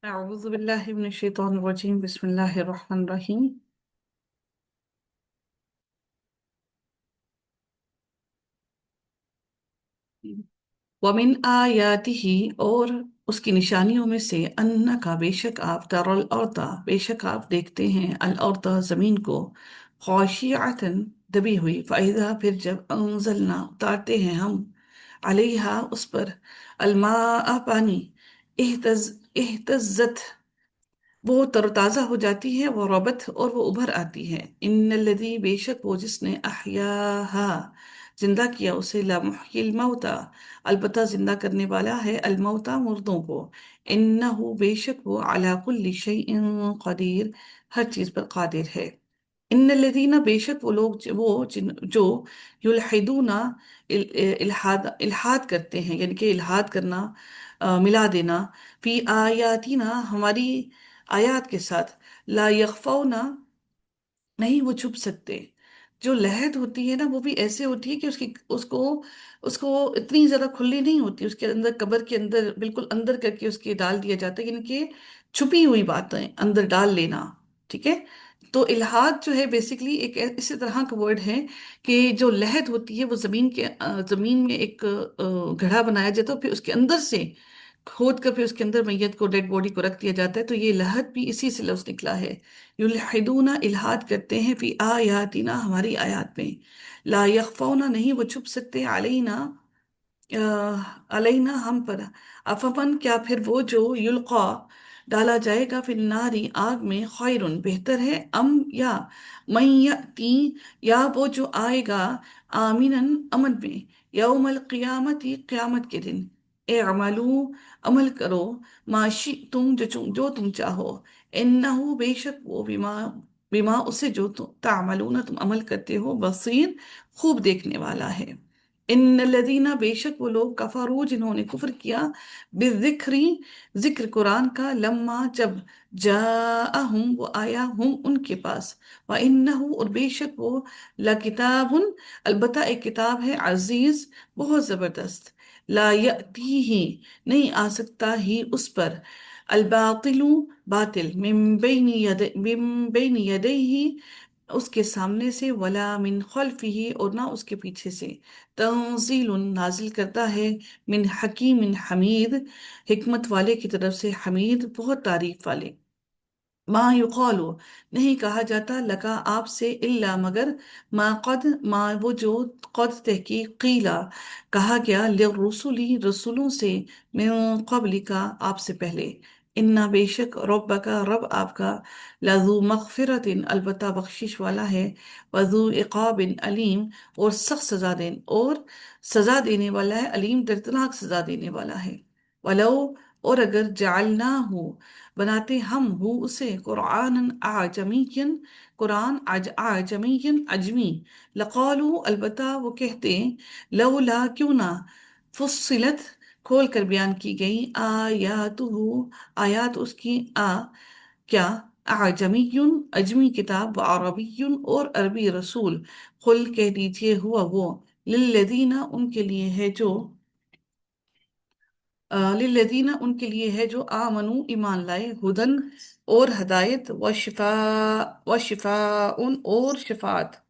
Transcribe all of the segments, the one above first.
أعوذ بالله من الشيطان الرجيم. بسم الله الرحمن الرحيم. ومن आयातिही, और उसकी निशानियों में से, अन्ना का बेशक आप, तरल अर्दा बेशक आप देखते हैं, अल अर्दा जमीन को, खाशिअतन दबी हुई, फाइदा फिर जब अंजलना उतारते हैं हम, अलैहा उस पर, अलमा पानी, इhtaz इhtज़त वो तरोताजा हो जाती है, वो रबत और वो उभर आती है। इन्नल्लज़ी बेशक वो जिसने अहयाहा जिंदा किया उसे, ला मुहयिल मौता अलबत्ता जिंदा करने वाला है, अल मौता मुर्दों को। इन्नहु बेशक वो अला कुल्ली शैइन कदीर हर चीज पर कादिर है। इन्नल्लज़ीना बेशक वो लोग जो युल्हिदूना इल्हाद इल्हाद करते हैं, यानी कि इल्हाद करना, मिला देना, फी आयातीना हमारी आयात के साथ, ला यख्फौना नहीं वो छुप सकते। जो लहद होती है ना, वो भी ऐसे होती है कि उसकी उसको उसको इतनी ज्यादा खुली नहीं होती, उसके अंदर कबर के अंदर बिल्कुल अंदर करके उसके डाल दिया जाता है, यानी कि छुपी हुई बातें अंदर डाल लेना। ठीक है। तो इल्हाद जो है बेसिकली एक इसी तरह का वर्ड है कि जो लहद होती है वो जमीन में एक घड़ा बनाया जाता है, फिर उसके अंदर से खोद कर फिर उसके अंदर मैयत को, डेड बॉडी को रख दिया जाता है। तो ये लहद भी इसी से लफ्ज निकला है। युल्हिदूना इल्हाद करते हैं, फी आयातिना हमारी आयात में, ला यख्फौना नहीं वो छुप सकते, अलैना अलैना हम पर, अफमन क्या फिर वो जो युल्का डाला जाएगा, फिर नारी आग में, खैरुन बेहतर है, अम या मन यअती या वो जो आएगा, आमिनन अमन में, यौमल क़ियामती क़यामत के दिन, एअमलू अमल करो, माशी तुम जो तुम चाहो, इन्नहु बेशक वो बिमा बिमा उसे जो तुम तामलूना तुम अमल करते हो, बसीर खूब देखने वाला है। इन लदीना बेशक वो लोग, कफरू जिन्होंने कुफर किया, बिजिक्री जिक्र कुरान का, लम्मा जब, जाअहुम वो आया, हुम उनके पास, व इन्नहु और बेशक वो, लकिताबुन अलबत्ता एक किताब है, अजीज बहुत जबरदस्त, ला यअतीही नहीं आ सकता ही उस पर, अलबातिलु बातिल, मिन बैनि यदैहि उसके सामने से, वला मिन खल्फिही और ना उसके पीछे से, तंजील नाजिल करता है, मिन हकीम हमीद हिकमत वाले की तरफ से, हमीद बहुत तारीफ वाले। मा युकालु नहीं कहा जाता, लका आपसे, इल्ला मगर, मा कद मा वो जो, कद तहकीक, कीला कहा गया, लिर्रुसुली रसूलों से, मिन क़ब्लिका आपसे पहले, इन्ना बेशक, रब्बका रब आपका, लजू मगफिरतिन अलबत्ता बख्शिश वाला है, वजू इक़ाबिन अलीम और सख्त सजा देने वाला है, अलीम दर्दनाक सजा देने वाला है। वलो और अगर, जालना हो बनाते हम हो उसे, कुरान आजमीयन कुरान आजमीयन अजमी, लकालू अलबत्ता वो कहते, लौला क्यों ना, फुस्सिलत खोल कर बयान की गई, आयातुहु आयात उसकी, क्या, आजमीयुन अजमी किताब, व अरबियुन और अरबी रसूल, कुल कह दीजिए हुआ वो, लिल्लदीना उनके लिए है जो, लिल्लदीना उनके लिए है जो, आमनु ईमान लाए, हुदन और हदायत, व शिफाउन और शिफात,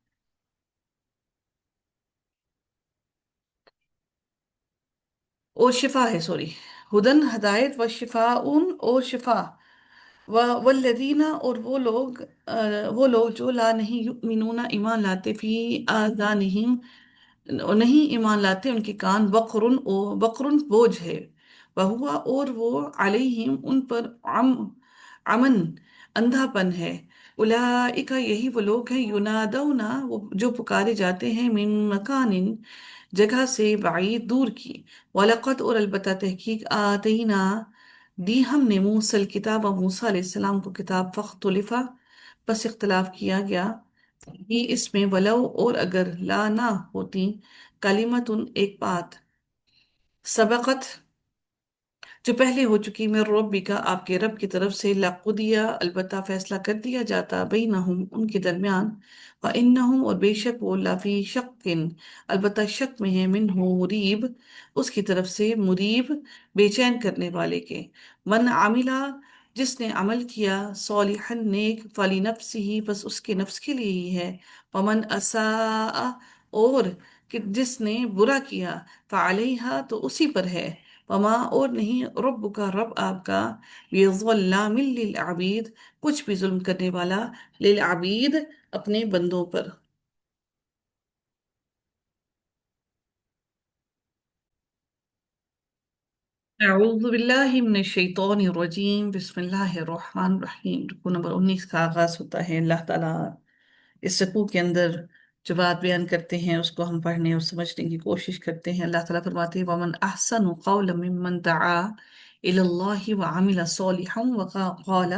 और शिफा है, सॉरी, हुदन हदायत, व शिफाउन और शिफा, व वल्लदीना और वो लोग जो, ला नहीं युमिनूना ईमान लाते, फी आजानिहिम नहीं ईमान लाते उनके कान, बकरुन बोझ है, वहुआ और वो, अलैहिम उन पर, अमन अंधापन है। उलाइका यही वो लोग हैं, युनादौना वो जो पुकारे जाते हैं, मिन मकानिन जगह से, बाईद दूर की, वलक़द और अलबत्ता तहकीक, आतईना दी हमने, मूसल किताब मूसा अलैहिस्सलाम को किताब, फख्तुलिफा बस इख्तलाफ किया गया ही इसमें, वलव और अगर, ला ना होती, कलिमतुन एक बात, सबकत जो पहले हो चुकी, मैं रब्बी का आपके रब की तरफ से, लकुदिया अलबत्ता फैसला कर दिया जाता, बैनहुम उनके दरमियान, व इन्नहुम और बेशक वो, लाफी शक्किन अलबत्ता शक में है, मिन्हु मुरीब उसकी तरफ से, मुरीब बेचैन करने वाले के, मन आमिला جس نے عمل کیا صالحن نیک فلی نفسی ہی، بس اس کے نفس کے لیے ہی ہے، ومن اساء اور کہ جس نے برا کیا فعلیہا تو اسی پر ہے، وما اور نہیں رب کا رب آپ کا بظلام للعبید کچھ بھی ظلم کرنے والا للعبید اپنے بندوں پر۔ اعوذ باللہ من الشیطان الرجیم، بسم اللہ الرحمن الرحیم۔ رکوع نمبر 19 کا آغاز ہوتا ہے۔ اللہ تعالیٰ اس رکوع کے اندر جو بات بیان کرتے ہیں اس کو ہم پڑھنے اور سمجھنے کی کوشش کرتے ہیں۔ اللہ تعالیٰ فرماتے ہیں وَمَنْ أَحْسَنُ قَوْلًا مِّمَّنْ دَعَا إِلَى اللَّهِ وَعَمِلَ صَالِحًا وَقَالَ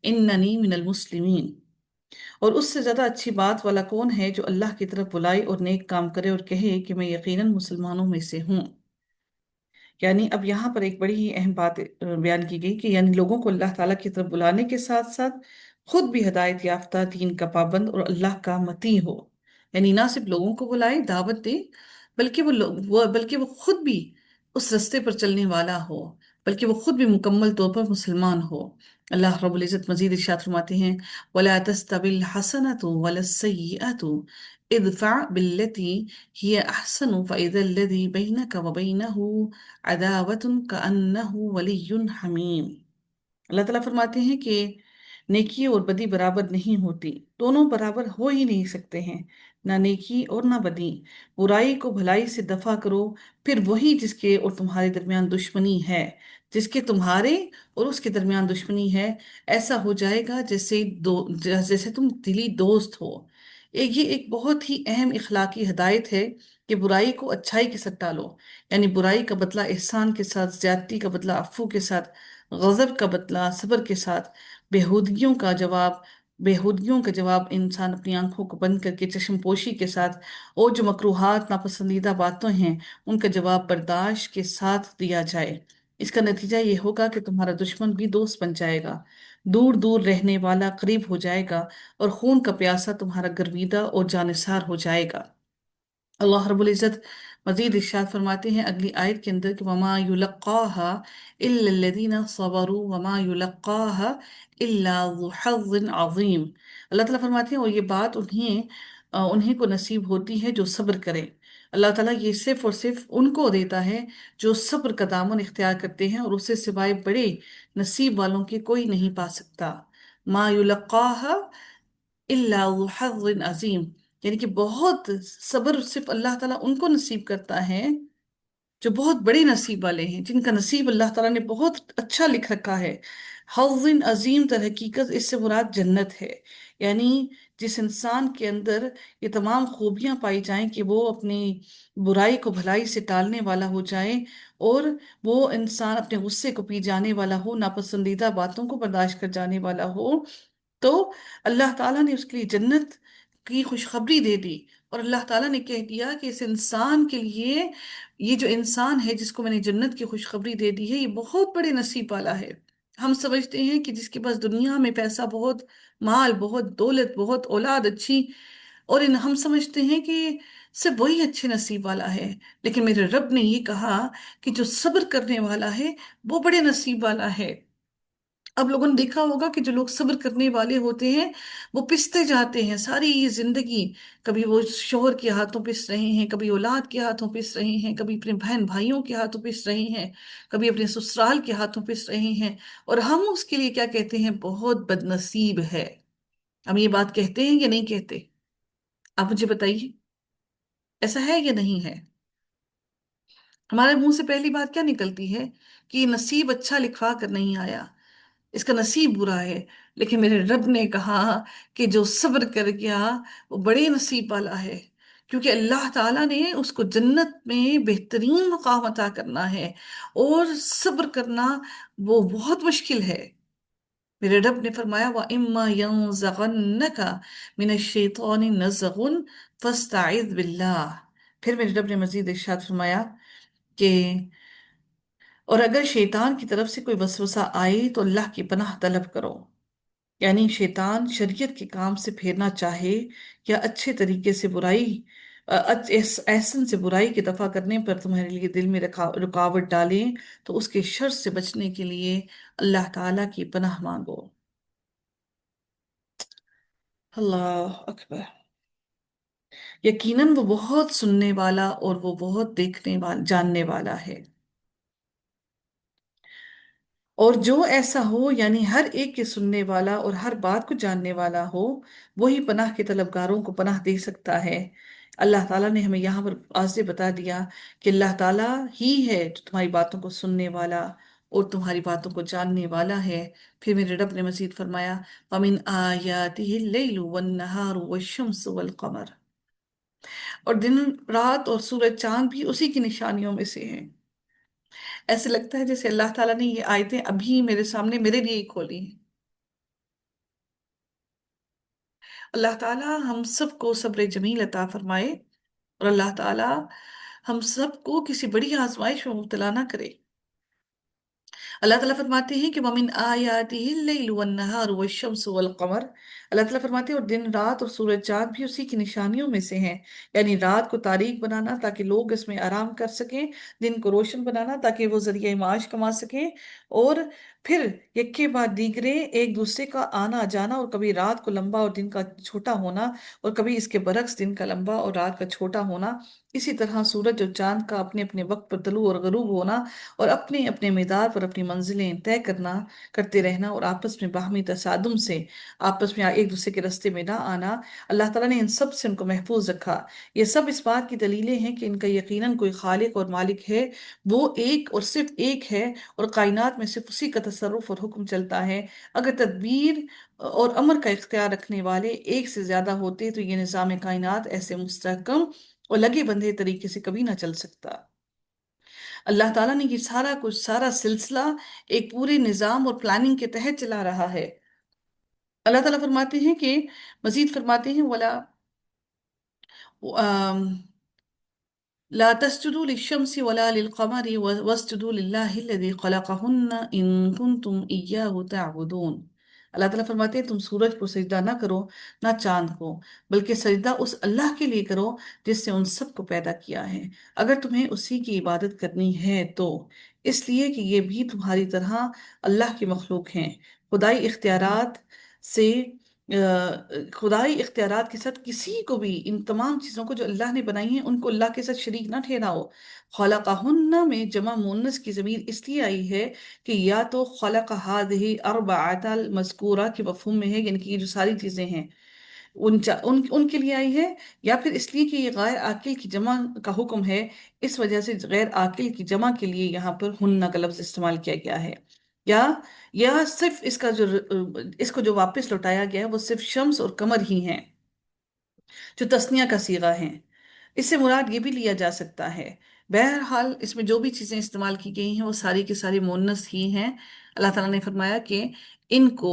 إِنَّنِي مِنَ الْمُسْلِمِينَ۔ اور اس سے زیادہ اچھی بات والا کون ہے جو اللہ کی طرف بلائے اور نیک کام کرے اور کہے کہ میں یقیناً مسلمانوں میں سے ہوں۔ یعنی اب یہاں پر ایک بڑی ہی اہم بات بیان کی گئی کہ یعنی لوگوں کو اللہ تعالیٰ کی طرف بلانے کے ساتھ ساتھ خود بھی ہدایت یافتہ، دین کا پابند اور اللہ کا مطیع ہو۔ یعنی نہ صرف لوگوں کو بلائے، دعوت دے، بلکہ بلکہ وہ خود بھی اس رستے پر چلنے والا ہو، بلکہ وہ خود بھی مکمل طور پر مسلمان ہو۔ اللہ رب العزت مزید ارشاد فرماتے ہیں وَلَا تَسْتَوِي الْحَسَنَةُ وَلَا السَّيِّئَةُ ادفع بالتي هي أحسن فإذا الذي بينك وبينه عداوة كأنه ولي حميم۔ اللہ تعالیٰ فرماتے ہیں کہ نیکی اور بدی برابر نہیں ہوتی، دونوں برابر ہو ہی نہیں سکتے ہیں، نہ نیکی اور نہ بدی۔ برائی کو بھلائی سے دفع کرو، پھر وہی جس کے اور تمہارے درمیان دشمنی ہے، جس کے تمہارے اور اس کے درمیان دشمنی ہے، ایسا ہو جائے گا جیسے تم دلی دوست ہو۔ یہ ایک بہت ہی اہم اخلاقی ہدایت ہے کہ برائی کو اچھائی کے ساتھ ٹالو، یعنی برائی کا بدلہ احسان کے ساتھ، زیادتی کا بدلہ عفو کے ساتھ، غضب کا بدلہ صبر کے ساتھ، بےہودگیوں کا جواب بےہودگیوں کا جواب انسان اپنی آنکھوں کو بند کر کے چشم پوشی کے ساتھ، اور جو مکروہات ناپسندیدہ باتیں ہیں ان کا جواب برداشت کے ساتھ دیا جائے۔ اس کا نتیجہ یہ ہوگا کہ تمہارا دشمن بھی دوست بن جائے گا، دور دور رہنے والا قریب ہو جائے گا، اور خون کا پیاسا تمہارا گرویدہ اور جانثار ہو جائے گا۔ اللہ رب العزت مزید ارشاد فرماتے ہیں اگلی آیت کے اندر کہ وَمَا يُلَقَّاهَا إِلَّا الَّذِينَ صَبَرُوا وَمَا يُلَقَّاهَا إِلَّا ذُو حَظٍّ عَظِيمٍ۔ اللہ تعالیٰ فرماتے ہیں اور یہ بات انہیں کو نصیب ہوتی ہے جو صبر کرے۔ اللہ تعالیٰ یہ صرف اور صرف ان کو دیتا ہے جو صبر کا دامن اختیار کرتے ہیں، اور اسے سوائے بڑے نصیب والوں کے کوئی نہیں پا سکتا۔ مَا يُلَقَّاهَا إِلَّا ذُو حَظٍّ عَظِيمٍ، یعنی کہ بہت صبر صرف اللہ تعالیٰ ان کو نصیب کرتا ہے جو بہت بڑے نصیب والے ہیں، جن کا نصیب اللہ تعالیٰ نے بہت اچھا لکھ رکھا ہے۔ حظ عظیم در حقیقت اس سے مراد جنت ہے، یعنی جس انسان کے اندر یہ تمام خوبیاں پائی جائیں کہ وہ اپنی برائی کو بھلائی سے ٹالنے والا ہو جائے، اور وہ انسان اپنے غصے کو پی جانے والا ہو، ناپسندیدہ باتوں کو برداشت کر جانے والا ہو، تو اللہ تعالیٰ نے اس کے لیے جنت کی خوشخبری دے دی، اور اللہ تعالیٰ نے کہہ دیا کہ اس انسان کے لیے، یہ جو انسان ہے جس کو میں نے جنت کی خوشخبری دے دی ہے، یہ بہت بڑے نصیب والا ہے۔ ہم سمجھتے ہیں کہ جس کے پاس دنیا میں پیسہ بہت، مال بہت، دولت بہت، اولاد اچھی، اور ہم سمجھتے ہیں کہ صرف وہی اچھے نصیب والا ہے، لیکن میرے رب نے یہ کہا کہ جو صبر کرنے والا ہے وہ بڑے نصیب والا ہے۔ اب لوگوں نے دیکھا ہوگا کہ جو لوگ صبر کرنے والے ہوتے ہیں وہ پستے جاتے ہیں ساری زندگی، کبھی وہ شوہر کے ہاتھوں پس رہے ہیں، کبھی اولاد کے ہاتھوں پس رہے ہیں، کبھی اپنے بہن بھائیوں کے ہاتھوں پس رہے ہیں، کبھی اپنے سسرال کے ہاتھوں پس رہے ہیں، اور ہم اس کے لیے کیا کہتے ہیں؟ بہت بد نصیب ہے۔ ہم یہ بات کہتے ہیں یا نہیں کہتے؟ آپ مجھے بتائیے، ایسا ہے یا نہیں ہے؟ ہمارے منہ سے پہلی بات کیا نکلتی ہے کہ یہ نصیب اچھا لکھوا کر نہیں آیا، اس کا نصیب برا ہے، لیکن میرے رب نے کہا کہ جو صبر کر گیا وہ بڑے نصیب والا ہے، کیونکہ اللہ تعالیٰ نے اس کو جنت میں بہترین مقام عطا کرنا ہے، اور صبر کرنا وہ بہت مشکل ہے۔ میرے رب نے فرمایا وَإِمَّا يَنزَغَنَّكَ مِنَ الشَّيْطَانِ نَزْغٌ فَاسْتَعِذْ بِاللَّهِ۔ پھر میرے رب نے مزید ارشاد فرمایا کہ اور اگر شیطان کی طرف سے کوئی وسوسہ آئے تو اللہ کی پناہ طلب کرو، یعنی شیطان شریعت کے کام سے پھیرنا چاہے یا اچھے طریقے سے برائی एहसन से बुराई की दफा करने पर तुम्हारे लिए दिल में रुकावट डालें, तो उसके शर से बचने के लिए अल्लाह ताला की पनाह मांगो। अल्लाह अकबर। यकीनन वो बहुत सुनने वाला और वो बहुत देखने वाला, जानने वाला है। और जो ऐसा हो, यानी हर एक के सुनने वाला और हर बात को जानने वाला हो, वही पनाह के तलबगारों को पनाह दे सकता है। अल्लाह ताला ने हमें यहाँ पर आज से बता दिया कि अल्लाह ताला ही है जो तुम्हारी बातों को सुनने वाला और तुम्हारी बातों को जानने वाला है। फिर मेरे रब ने मजीद फरमाया, वमिन आयातिहिल लैलु वन नहारु वश्शम्सु वल कमर। और दिन रात और सूरज चांद भी उसी की निशानियों में से हैं। ऐसे लगता है जैसे अल्लाह ताला ने ये आयतें अभी मेरे सामने मेरे लिए ही खोली हैं। अल्लाह ताला हम सबको सब्र जमील अता फरमाए, और अल्लाह ताला हम सबको किसी बड़ी आजमाइश में मुब्तला ना करे। अल्लाह ताला फरमाते हैं कि वमिन आयातिहिल लैलु वन नहारु वश्शम्सु वल कमर। अल्लाह ताला फरमाते हैं और दिन रात और सूरज चांद भी उसी की निशानियों में से हैं। यानी रात को तारीक बनाना ताकि लोग इसमें आराम कर सकें, दिन को रोशन बनाना ताकि वो जरिए माश कमा सकें, और फिर यक्के बाद दीगरे एक दूसरे का आना जाना, और कभी रात को लंबा और दिन का छोटा होना, और कभी इसके बरक्स दिन का लंबा और रात का छोटा होना। इसी तरह सूरज और चांद का अपने अपने वक्त पर तलू और गरूब होना, और अपने अपने मिदार पर अपनी मंजिलें तय करना, करते रहना, और आपस में बाहमी तसादुम से आपस में एक दूसरे के रास्ते में ना आना। अल्लाह ताला ने इन सब से उनको महफूज रखा। ये सब इस बात की दलीलें हैं कि इनका यकीनन कोई खालिक और मालिक है, वो एक और सिर्फ एक है, और कायनात में सिर्फ उसी का तसर्रुफ और हुक्म चलता है। अगर तदबीर और अमर का इख्तियार रखने वाले एक से ज्यादा होते तो ये निज़ाम कायनात ऐसे मुस्तहकम और लगे बंधे तरीके से कभी ना चल सकता। अल्लाह ताला ने ये सारा कुछ, सारा सिलसिला एक पूरे निजाम और प्लानिंग के तहत चला रहा है। अल्लाह ताला फरमाते हैं कि, मजीद फरमाते हैं, वला ला तस्जुदू लिशम्सी वला लिलकमरी वस्जुदू लिल्लाहिल्लज़ी खलक़हुन्ना इन कुंतुम इय्याहु तअबुदून। अल्लाह ताला फरमाते हैं तुम सूरज को सजदा ना करो, ना चांद को, बल्कि सजदा उस अल्लाह के लिए करो जिसने उन सबको पैदा किया है, अगर तुम्हें उसी की इबादत करनी है तो। इसलिए कि ये भी तुम्हारी तरह अल्लाह की मखलूक हैं। खुदाई इख्तियारात से खुदाई इख्तियारात के साथ किसी को भी, इन तमाम चीज़ों को जो अल्लाह ने बनाई हैं उनको अल्लाह के साथ शरीक ना ठहराओ। खलक़हुन्ना में जमा मुन्नस की ज़मीर इसलिए आई है कि या तो खलक़ हादिही अर्बअतल मज़कूरा के मफ़हूम में है, यानी कि ये जो सारी चीज़ें हैं उनके लिए आई है, या फिर इसलिए कि ये गैर आकिल की जमा का हुक्म है, इस वजह से गैर आकिल की जमा के लिए यहाँ पर हुन्ना का लफ्ज इस्तेमाल किया गया है। या या सिर्फ इसको जो वापस लौटाया गया है वो सिर्फ शम्स और कमर ही हैं, जो तस्निया का सीगा है। इससे मुराद ये भी लिया जा सकता है। बहरहाल इसमें जो भी चीजें इस्तेमाल की गई हैं वो सारी की सारी मोनस ही हैं। अल्लाह ताला ने फरमाया कि इनको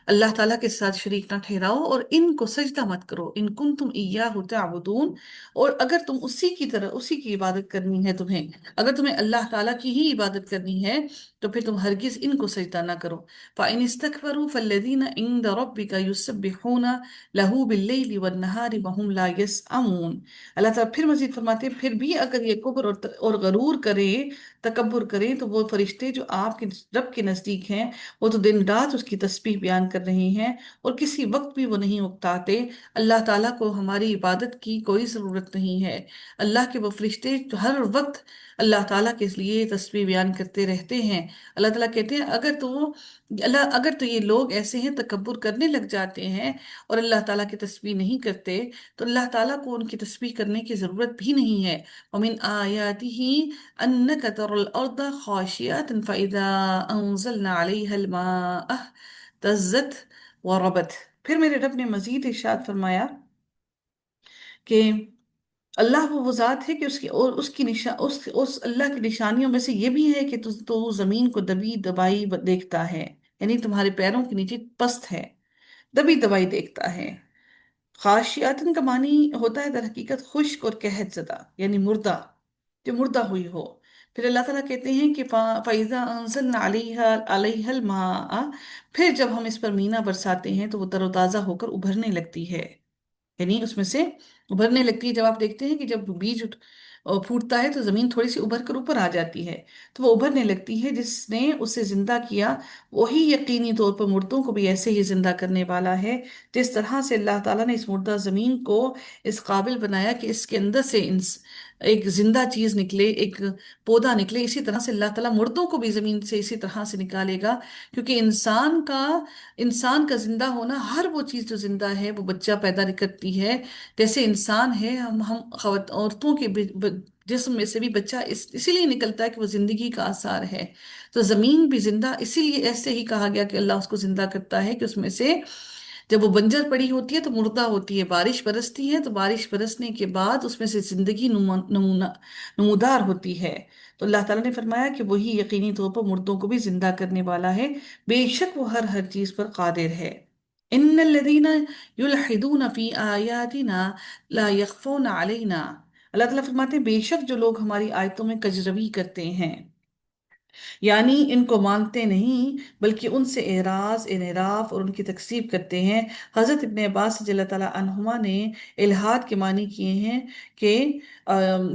अल्लाह ताला के साथ शरीक ना ठहराओ और इनको सजदा मत करो, इन कुन तुम इय्याहु तअबुदून। और अगर तुम उसी की तरह उसी की इबादत करनी है तुम्हें, अगर तुम्हें अल्लाह ताला की ही इबादत करनी है, तो फिर तुम हरगिज इनको सजदा ना करो। फ़इन इस्तकबरू फल्लज़ीना इंद रब्बिका युसब्बिहूना लहू बिल्लैलि वन्नहारि वहुम ला यसअमून। अल्लाह ताला फिर मजीद फरमाते हैं फिर भी अगर ये कुब्र और गरूर करे, तकब्बुर करें, तो वो फरिश्ते जो आपके रब के नजदीक हैं, वो तो दिन रात उसकी तस्बीह बयान कर रहे हैं और किसी वक्त भी वो नहीं उकताते। अल्लाह ताला को हमारी इबादत की कोई ज़रूरत नहीं है। अल्लाह के वो फरिश्ते जो हर वक्त अल्लाह ताला के लिए तस्बीह बयान करते रहते हैं। अल्लाह ताला कहते हैं अगर तो ये लोग ऐसे हैं, तकब्बुर करने लग जाते हैं और अल्लाह ताला की तस्बीह नहीं करते, तो अल्लाह ताला को उनकी तस्बीह करने की ज़रूरत भी नहीं है। वमिन आयातिही अन्नक तरल अर्द खाशियतन फइज़ा अंज़लना अलैहल माअ तज़्ज़त व रबत। फिर मेरे रब ने मजीद इरशाद फरमाया कि अल्लाह वो ज़ात है कि उसकी और उसकी उस अल्लाह की निशानियों में से ये भी है कि तो जमीन को दबी दबाई देखता है, यानी तुम्हारे पैरों के नीचे पस्त है, दबी दबाई देखता है। खाशियातन का मानी होता है दर हकीकत खुश्क और कहत ज़दा, यानी मुर्दा, जो मुर्दा हुई हो। फिर अल्लाह ताला कहते हैं कि फ़ाइज़ा अंज़लना अलैहा अलैहल माअ, फिर जब हम इस पर मीना बरसाते हैं तो वो तरोताज़ा होकर उभरने लगती है। यानी उसमें से उभरने लगती है। जब आप देखते हैं कि जब बीज फूटता है तो जमीन थोड़ी सी उभर कर ऊपर आ जाती है, तो वो उभरने लगती है। जिसने उसे जिंदा किया वही यकीनी तौर पर मुर्दों को भी ऐसे ही जिंदा करने वाला है। जिस तरह से अल्लाह ताला ने इस मुर्दा जमीन को इस काबिल बनाया कि इसके अंदर से एक जिंदा चीज निकले, एक पौधा निकले, इसी तरह से अल्लाह ताला मुर्दों को भी जमीन से इसी तरह से निकालेगा। क्योंकि इंसान का जिंदा होना, हर वो चीज जो जिंदा है वो बच्चा पैदा करती है। जैसे इंसान है, हम औरतों के जिस्म में से भी बच्चा इसीलिए निकलता है कि वो जिंदगी का आसार है। तो जमीन भी जिंदा इसीलिए ऐसे ही कहा गया कि अल्लाह उसको जिंदा करता है कि उसमें से जब वो बंजर पड़ी होती है तो मुर्दा होती है, बारिश बरसती है तो बारिश बरसने के बाद उसमें से जिंदगी नमूदार होती है। तो अल्लाह ताला ने फरमाया कि वही यकीनी तौर पर मुर्दों को भी जिंदा करने वाला है। बेशक वो हर हर चीज पर कादिर है। इन्नल्लज़ीना युल्हिदून फी आयातिना ला यख्फून अलैना। अल्लाह ताला फरमाते हैं बेशक जो लोग हमारी आयतों में कजरवी करते हैं, यानी इनको मानते नहीं बल्कि उनसे एराज इनहराफ और उनकी तकसीब करते हैं। हजरत इब्ने अब्बास रज़ी अल्लाह ताला अन्हुमा ने इल्हाद के मानी किए हैं कि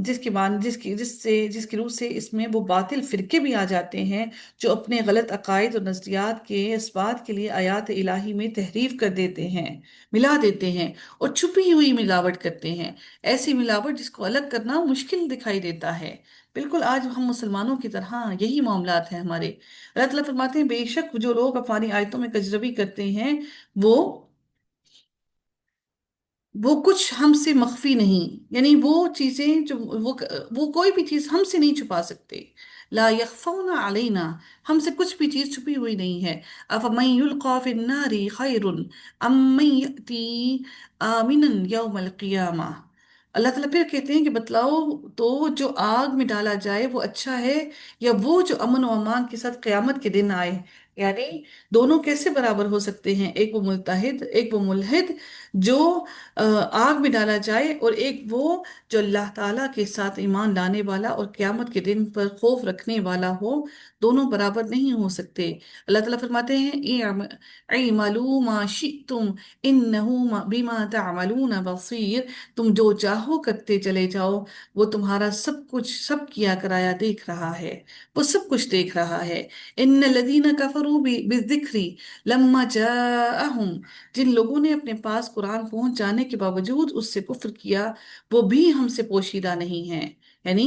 जिसकी मान जिसकी जिससे जिसकी रूह से इसमें वो बातिल फिरके भी आ जाते हैं जो अपने गलत अकायद और नजरियात के इस्बात के लिए आयात इलाही में तहरीफ कर देते हैं, मिला देते हैं और छुपी हुई मिलावट करते हैं। ऐसी मिलावट जिसको अलग करना मुश्किल दिखाई देता है। बिल्कुल आज हम मुसलमानों की तरह यही मामलात हैं हमारे। अल्लाह ताला फरमाते हैं बेशक जो लोग हमारी आयतों में कजरबी करते हैं वो वो कुछ हमसे मख्फी नहीं, यानी वो चीजें जो वो कोई भी चीज हमसे नहीं छुपा सकते। ला यख्फौना अलैना, हमसे कुछ भी चीज छुपी हुई नहीं है। अफमन युल्का फिन्नारी खैरुन अम्मन यअती आमिनन यौमल क़ियामा। अल्लाह ताला फिर कहते हैं कि बतलाओ तो जो आग में डाला जाए वो अच्छा है या वो जो अमन और अमान के साथ क़यामत के दिन आए। यानी दोनों कैसे बराबर हो सकते हैं? एक वो मुल्ताहिद, एक वो मुल्हिद जो आग में डाला जाए, और एक वो जो अल्लाह ताला के साथ ईमान लाने वाला और क्यामत के दिन पर खौफ रखने वाला हो। दोनों बराबर नहीं हो सकते। अल्लाह ताला फरमाते हैं इअमलू मा शिअ्तुम इन्नहु बिमा तअमलून बसीर। तुम जो चाहो करते चले जाओ, वो तुम्हारा सब कुछ सब किया कराया देख रहा है, वो सब कुछ देख रहा है। इन्न लदीन कफरू बिज़िक्री लम्मा जाअहुम। जिन लोगों ने अपने पास कुरान पहुंच जाने के बावजूद उससे कुफ्र किया, वो भी हमसे पोशीदा नहीं है। यानी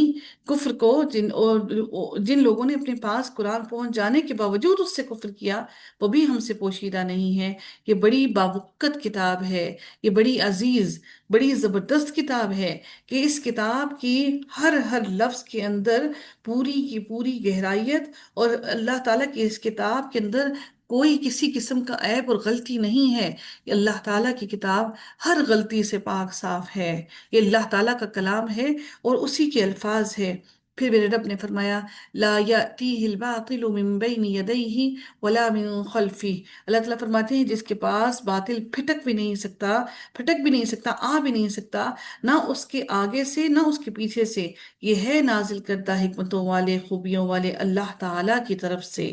कुफ्र को जिन लोगों ने अपने पास कुरान पहुंच जाने के बावजूद उससे कुफ्र किया, वो भी हमसे पोशीदा नहीं है। ये बड़ी बावक़्क़त किताब है, ये बड़ी अजीज, बड़ी जबरदस्त किताब है कि इस किताब की हर हर लफ्ज के अंदर पूरी की पूरी गहराइयत, और अल्लाह ताला की इस किताब के अंदर कोई किसी किस्म का ऐब और गलती नहीं है। ये अल्लाह ताला की किताब हर गलती से पाक साफ है। ये अल्लाह ताला का कलाम है और उसी के अल्फाज है। फिर मेरे रब ने फरमाया ला यातीहिल बातिलु मिन बैनि यदैहि वला मिन खल्फी। अल्लाह ताला फरमाते हैं जिसके पास बातिल फटक भी नहीं सकता, आ भी नहीं सकता, ना उसके आगे से ना उसके पीछे से। ये है नाजिल करदा हिकमतों वाले खूबियों वाले अल्लाह ताला की तरफ से,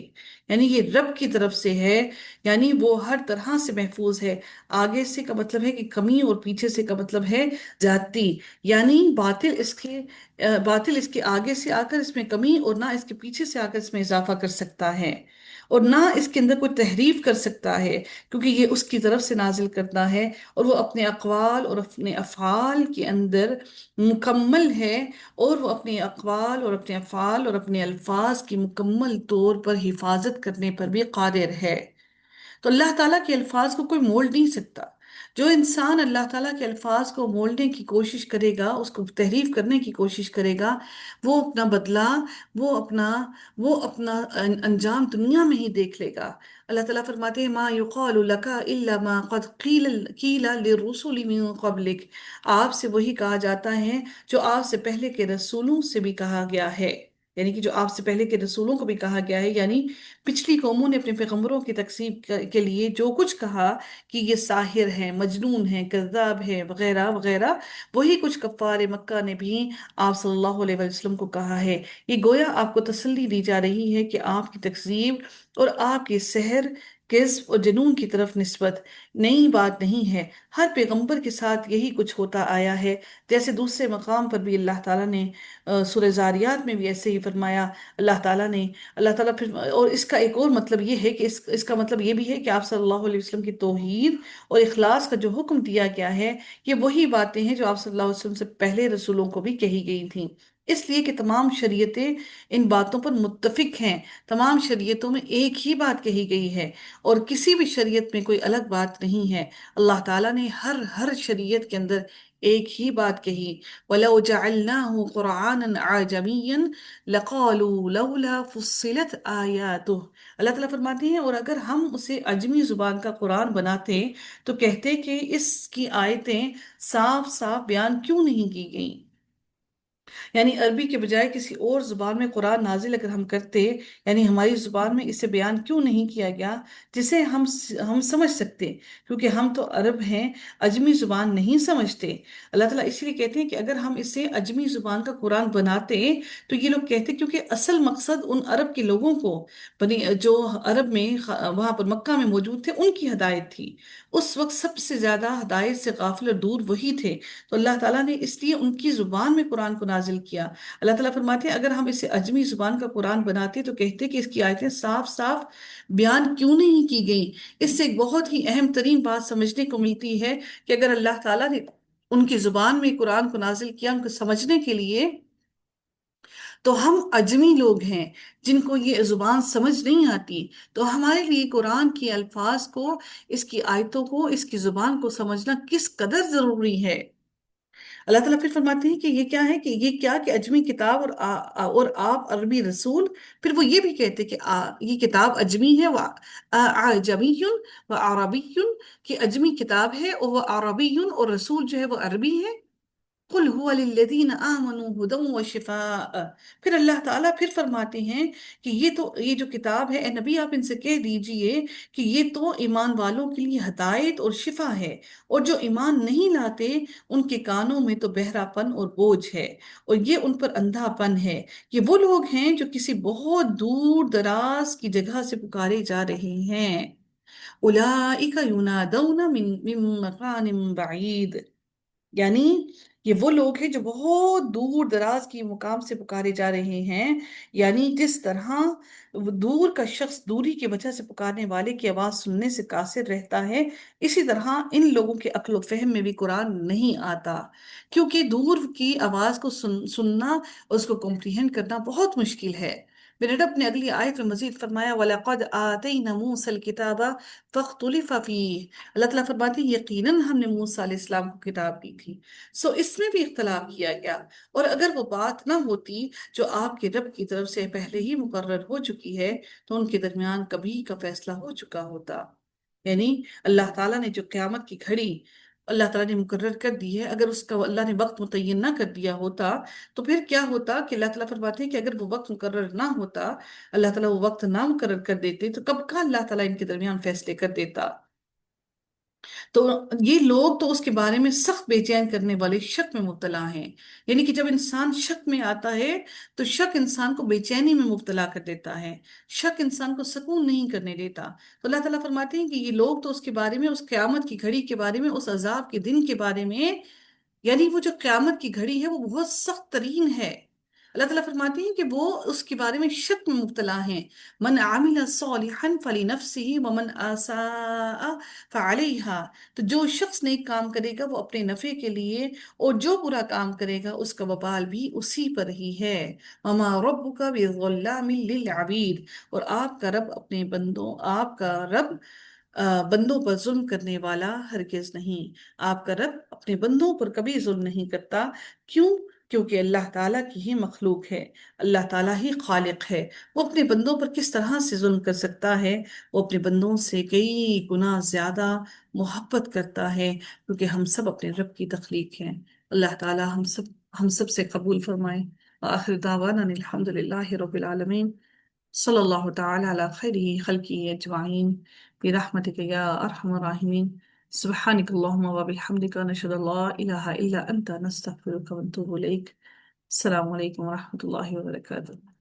यानी ये रब की तरफ से है। यानी वो हर तरह से महफूज है। आगे से का मतलब है कि कमी, और पीछे से का मतलब है जाती। यानी बातिल इसके आगे से आकर इसमें कमी, और ना इसके पीछे से आकर इसमें इजाफा कर सकता है, और ना इसके अंदर कोई तहरीफ कर सकता है, क्योंकि ये उसकी तरफ से नाजिल करता है। और वो अपने अक़वाल और अपने अफ़ाल के अंदर मुकम्मल है, और वो अपने अक़वाल और अपने अफ़ाल और अपने अल्फाज की मुकम्मल तौर पर हिफाजत करने पर भी कादिर है। तो अल्लाह ताला के अल्फाज को कोई मोल नहीं सकता। जो इंसान अल्लाह ताला के अल्फाज को मोलने की कोशिश करेगा, उसको तहरीफ करने की कोशिश करेगा, वो अपना बदला, वो अपना अंजाम दुनिया में ही देख लेगा। अल्लाह ताला फरमाते हैं मा युक़ालु लका इल्ला मा क़द क़ीला लिर्रुसुलि मिन क़ब्लिक। आपसे वही कहा जाता है जो आपसे पहले के रसूलों से भी कहा गया है। यानी कि जो आपसे पहले के रसूलों को भी कहा गया है, यानी पिछली कौमों ने अपने पैगंबरों की तकसीब के लिए जो कुछ कहा कि ये साहिर हैं, मजनून हैं, कज़्ज़ाब हैं, वगैरह वगैरह, वही कुछ कफ़ार मक्का ने भी आप सल्लल्लाहु अलैहि वसल्लम को कहा है। ये गोया आपको तसल्ली दी जा रही है कि आपकी तकजीब और आपकी सहर کذب اور جنون کی طرف نسبت نئی بات نہیں ہے، ہر پیغمبر کے ساتھ یہی کچھ ہوتا آیا ہے۔ جیسے دوسرے مقام پر بھی اللہ تعالیٰ نے سورہ زاریات میں بھی ایسے ہی فرمایا، اللہ تعالیٰ پھر، اور اس کا ایک اور مطلب یہ ہے کہ اس کا مطلب یہ بھی ہے کہ آپ صلی اللہ علیہ وسلم کی توحید اور اخلاص کا جو حکم دیا گیا ہے، یہ وہی باتیں ہیں جو آپ صلی اللہ علیہ وسلم سے پہلے رسولوں کو بھی کہی گئی تھیں، اس لیے کہ تمام شریعتیں ان باتوں پر متفق ہیں۔ تمام شریعتوں میں ایک ہی بات کہی گئی ہے اور کسی بھی شریعت میں کوئی الگ بات نہیں ہے۔ اللہ تعالیٰ نے ہر شریعت کے اندر ایک ہی بات کہی، وَلَوْ جَعَلْنَاهُ قُرْآنًا عَجَمِيًّا لَقَالُوا لَوْلَا فُصِّلَتْ آيَاتُهُ۔ اللہ تعالیٰ فرماتے ہیں اور اگر ہم اسے عجمی زبان کا قرآن بناتے تو کہتے کہ اس کی آیتیں صاف صاف بیان کیوں نہیں کی گئیں، یعنی عربی کے بجائے کسی اور زبان میں قرآن نازل اگر ہم کرتے، یعنی ہماری زبان میں اسے بیان کیوں نہیں کیا گیا جسے ہم سمجھ سکتے، کیونکہ ہم تو عرب ہیں، عجمی زبان نہیں سمجھتے۔ اللہ تعالیٰ اس لیے کہتے ہیں کہ اگر ہم اسے عجمی زبان کا قرآن بناتے تو یہ لوگ کہتے، کیونکہ اصل مقصد ان عرب کے لوگوں کو، جو عرب میں وہاں پر مکہ میں موجود تھے، ان کی ہدایت تھی۔ اس وقت سب سے زیادہ ہدایت سے غافل اور دور وہی تھے، تو اللہ تعالیٰ نے اس لیے ان کی زبان میں قرآن کو نازل کیا۔ اللہ تعالیٰ فرماتے ہیں اگر ہم اسے عجمی زبان کا قرآن بناتے تو کہتے کہ اس کی آیتیں صاف صاف بیان کیوں نہیں کی گئی۔ اس سے ایک بہت ہی اہم ترین بات سمجھنے کو ملتی ہے کہ اگر اللہ تعالیٰ نے ان کی زبان میں قرآن کو نازل کیا ان کو سمجھنے کے لیے، تو ہم عجمی لوگ ہیں جن کو یہ زبان سمجھ نہیں آتی، تو ہمارے لیے قرآن کے الفاظ کو، اس کی آیتوں کو، اس کی زبان کو سمجھنا کس قدر ضروری ہے۔ اللہ تعالیٰ پھر فرماتے ہیں کہ یہ کیا ہے، کہ یہ کیا کہ عجمی کتاب اور آپ عربی رسول، پھر وہ یہ بھی کہتے کہ یہ کتاب عجمی ہے، عجمی و عربی، کہ عجمی کتاب ہے اور وہ عربی، اور رسول جو ہے وہ عربی ہے۔ قل هو للذین آمنوا ہدی وشفاء۔ پھر اللہ تعالیٰ پھر فرماتے ہیں کہ یہ جو کتاب ہے، اے نبی آپ ان سے کہہ دیجئے کہ یہ تو ایمان والوں کے لیے ہدایت اور شفا ہے، اور جو ایمان نہیں لاتے ان کے کانوں میں تو بہرا پن اور بوجھ ہے، اور یہ ان پر اندھا پن ہے۔ یہ وہ لوگ ہیں جو کسی بہت دور دراز کی جگہ سے پکارے جا رہے ہیں۔ اولئک ینادون من مکان بعید، یعنی یہ وہ لوگ ہیں جو بہت دور دراز کی مقام سے پکارے جا رہے ہیں، یعنی جس طرح وہ دور کا شخص دوری کی وجہ سے پکارنے والے کی آواز سننے سے قاصر رہتا ہے، اسی طرح ان لوگوں کے عقل و فہم میں بھی قرآن نہیں آتا، کیونکہ دور کی آواز کو سننا اور اس کو کمپریہنڈ کرنا بہت مشکل ہے۔ میرے رب نے اگلی آیت میں مزید فرمایا وَلَقَدْ آتَيْنَا مُوسَى الْكِتَابَ فَاخْتُلِفَ فِيهِ۔ اللہ تعالیٰ فرماتے ہیں یقیناً ہم نے موسیٰ علیہ السلام کو کتاب دی تھی، اس میں بھی اختلاف کیا گیا، اور اگر وہ بات نہ ہوتی جو آپ کے رب کی طرف سے پہلے ہی مقرر ہو چکی ہے تو ان کے درمیان کبھی کا فیصلہ ہو چکا ہوتا۔ یعنی اللہ تعالیٰ نے جو قیامت کی گھڑی اللہ تعالیٰ نے مقرر کر دی ہے، اگر اس کا اللہ نے وقت متعین نہ کر دیا ہوتا تو پھر کیا ہوتا، کہ اللہ تعالیٰ فرماتے ہیں کہ اگر وہ وقت مقرر نہ ہوتا، اللہ تعالیٰ وہ وقت نہ مقرر کر دیتے تو کب کا اللہ تعالیٰ ان کے درمیان فیصلے کر دیتا۔ تو یہ لوگ تو اس کے بارے میں سخت بے چین کرنے والے شک میں مبتلا ہیں، یعنی کہ جب انسان شک میں آتا ہے تو شک انسان کو بے چینی میں مبتلا کر دیتا ہے، شک انسان کو سکون نہیں کرنے دیتا۔ تو اللہ تعالیٰ فرماتے ہیں کہ یہ لوگ تو اس کے بارے میں، اس قیامت کی گھڑی کے بارے میں، اس عذاب کے دن کے بارے میں، یعنی وہ جو قیامت کی گھڑی ہے وہ بہت سخت ترین ہے، اللہ تعالیٰ فرماتے ہیں کہ وہ اس کے بارے میں شک میں مبتلا ہیں۔ من عمل صالحا فلنفسه ومن اساء فعليها، تو جو شخص نیک کام کرے گا وہ اپنے نفع کے لیے، اور جو برا کام کرے گا اس کا وبال بھی اسی پر ہی ہے۔ وما ربک بظلام للعبید، اور آپ کا رب اپنے بندوں، آپ کا رب بندوں پر ظلم کرنے والا ہرگز نہیں، آپ کا رب اپنے بندوں پر کبھی ظلم نہیں کرتا۔ کیوں؟ کیونکہ اللہ تعالیٰ کی ہی مخلوق ہے، اللہ تعالیٰ ہی خالق ہے، وہ اپنے بندوں پر کس طرح سے ظلم کر سکتا ہے؟ وہ اپنے بندوں سے کئی گنا زیادہ محبت کرتا ہے، کیونکہ ہم سب اپنے رب کی تخلیق ہیں۔ اللہ تعالیٰ ہم سب سے قبول فرمائے۔ آخر دعوانا الحمد للہ رب العالمین، صلی اللہ تعالی علی خیر خلقہ اجمعین برحمتک یا ارحم الراحمین، سبحانک اللہم وبحمدک نشہد ان لا الہ الا انت نستغفرک ونتوب الیک۔ السلام علیکم ورحمۃ اللہ وبرکاتہ۔